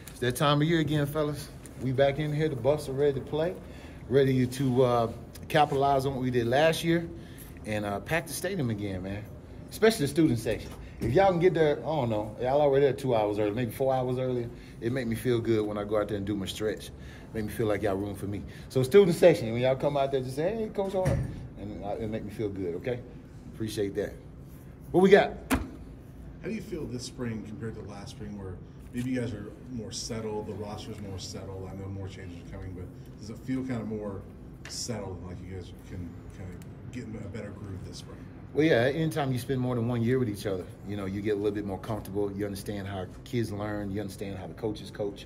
It's that time of year again, fellas. We back in here. The Buffs are ready to play, ready to capitalize on what we did last year and pack the stadium again, man, especially the student section. If y'all can get there, I don't know, y'all already there 2 hours early, maybe 4 hours earlier, it make me feel good when I go out there and do my stretch. Make me feel like y'all room for me. So student section, when y'all come out there, just say, hey, Coach Hart, and it make me feel good, okay? Appreciate that. What we got? How do you feel this spring compared to last spring where maybe you guys are more settled, the roster's more settled, I know more changes are coming, but does it feel kind of more settled, like you guys can kind of get in a better groove this spring? Well, yeah, anytime you spend more than 1 year with each other, you know, you get a little bit more comfortable. You understand how kids learn. You understand how the coaches coach.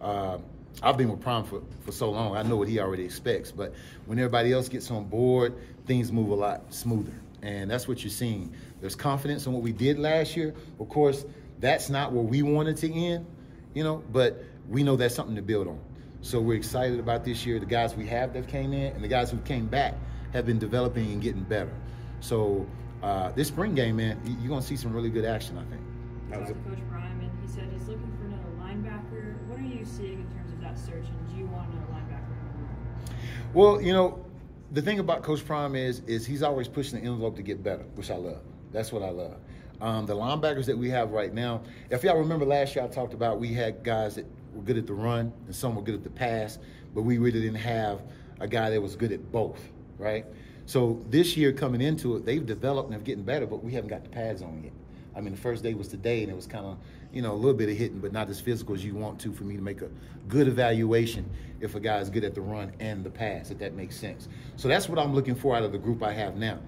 I've been with Prime for so long. I know what he already expects. But when everybody else gets on board, things move a lot smoother. And that's what you're seeing. There's confidence in what we did last year. Of course, that's not where we wanted to end, you know, but we know that's something to build on. So we're excited about this year. The guys we have that came in and the guys who came back have been developing and getting better. So this spring game, man, you're going to see some really good action, I think. Talked to Coach Prime, and he said he's looking for another linebacker. What are you seeing in terms of that search, and do you want another linebacker? Well, you know, the thing about Coach Prime is he's always pushing the envelope to get better, which I love. That's what I love. The linebackers that we have right now, if y'all remember last year I talked about we had guys that were good at the run and some were good at the pass, but we really didn't have a guy that was good at both, right? So this year coming into it, they've developed and are getting better, but we haven't got the pads on yet. I mean, the first day was today, and it was kind of, you know, a little bit of hitting, but not as physical as you want to for me to make a good evaluation if a guy is good at the run and the pass, if that makes sense. So that's what I'm looking for out of the group I have now.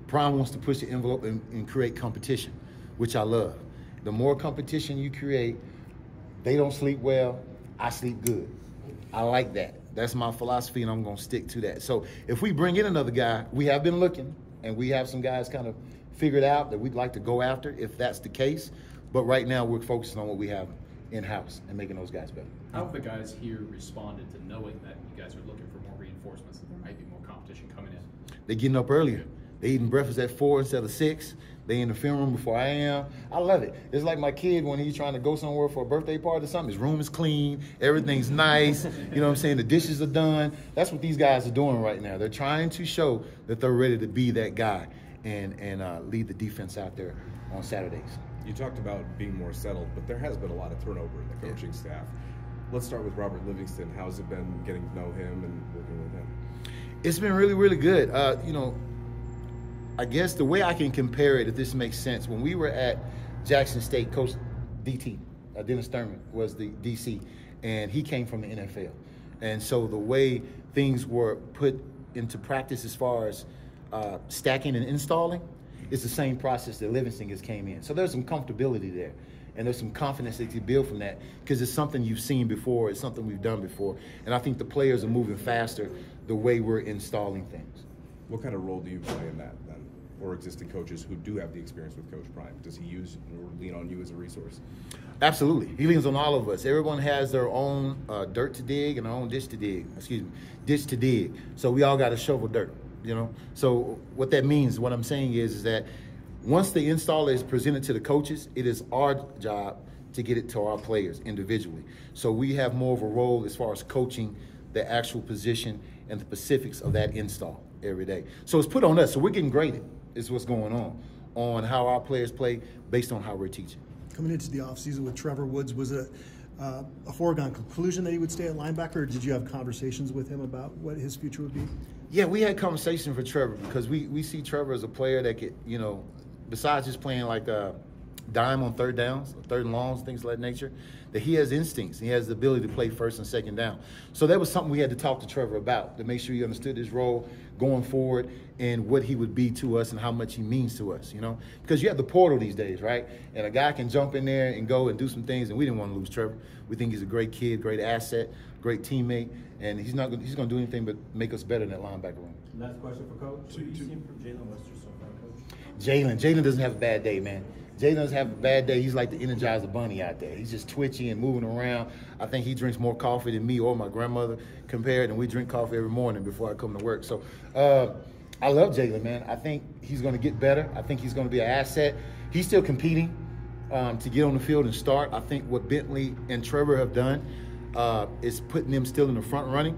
Prime wants to push the envelope and create competition, which I love. The more competition you create, they don't sleep well, I sleep good. I like that. That's my philosophy, and I'm going to stick to that. So if we bring in another guy, we have been looking, and we have some guys kind of figured out that we'd like to go after if that's the case. But right now we're focusing on what we have in-house and making those guys better. How have the guys here responded to knowing that you guys are looking for more reinforcements, that there might be more competition coming in? They're getting up earlier. They're eating breakfast at 4 instead of 6. They in the film room before I am. I love it. It's like my kid when he's trying to go somewhere for a birthday party or something. His room is clean. Everything's nice. You know what I'm saying? The dishes are done. That's what these guys are doing right now. They're trying to show that they're ready to be that guy and lead the defense out there on Saturdays. You talked about being more settled, but there has been a lot of turnover in the coaching staff. Let's start with Robert Livingston. How's it been getting to know him and working with him? It's been really, really good. You know, I guess the way I can compare it, if this makes sense, when we were at Jackson State, Coach DT, Dennis Thurman, was the DC, and he came from the NFL. And so the way things were put into practice as far as stacking and installing, it's the same process that Livingston has came in. So there's some comfortability there, and there's some confidence that you build from that because it's something you've seen before, it's something we've done before, and I think the players are moving faster the way we're installing things. What kind of role do you play in that then? Or existing coaches who do have the experience with Coach Prime? Does he use or lean on you as a resource? Absolutely. He leans on all of us. Everyone has their own dirt to dig and their own ditch to dig. So we all got to shovel dirt, you know? So what that means, what I'm saying is that once the installer is presented to the coaches, it is our job to get it to our players individually. So we have more of a role as far as coaching the actual position and the specifics of that install every day. So it's put on us. So we're getting graded is what's going on how our players play based on how we're teaching. Coming into the offseason with Trevor Woods, was it a foregone conclusion that he would stay at linebacker, or did you have conversations with him about what his future would be? Yeah, we had conversation for Trevor because we see Trevor as a player that could, you know, besides just playing like a dime on third downs, third and longs, things of that nature, that he has instincts. He has the ability to play first and second down. So that was something we had to talk to Trevor about to make sure he understood his role going forward and what he would be to us and how much he means to us, you know? Because you have the portal these days, right? And a guy can jump in there and go and do some things, and we didn't want to lose Trevor. We think he's a great kid, great asset, great teammate, and he's going to do anything but make us better in that linebacker room. Last question for Coach. What have you seen from Jalen Wester so far, Coach? Jalen doesn't have a bad day, man. Jalen doesn't have a bad day. He's like the Energizer Bunny out there. He's just twitchy and moving around. I think he drinks more coffee than me or my grandmother compared, and we drink coffee every morning before I come to work. So I love Jalen, man. I think he's going to get better. I think he's going to be an asset. He's still competing to get on the field and start. I think what Bentley and Trevor have done is putting them still in the front running.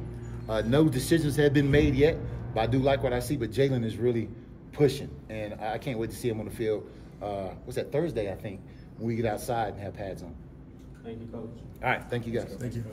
No decisions have been made yet, but I do like what I see. But Jalen is really pushing, and I can't wait to see him on the field. What's that, Thursday, I think, when we get outside and have pads on. Thank you, Coach. All right, thank you guys. Thank you.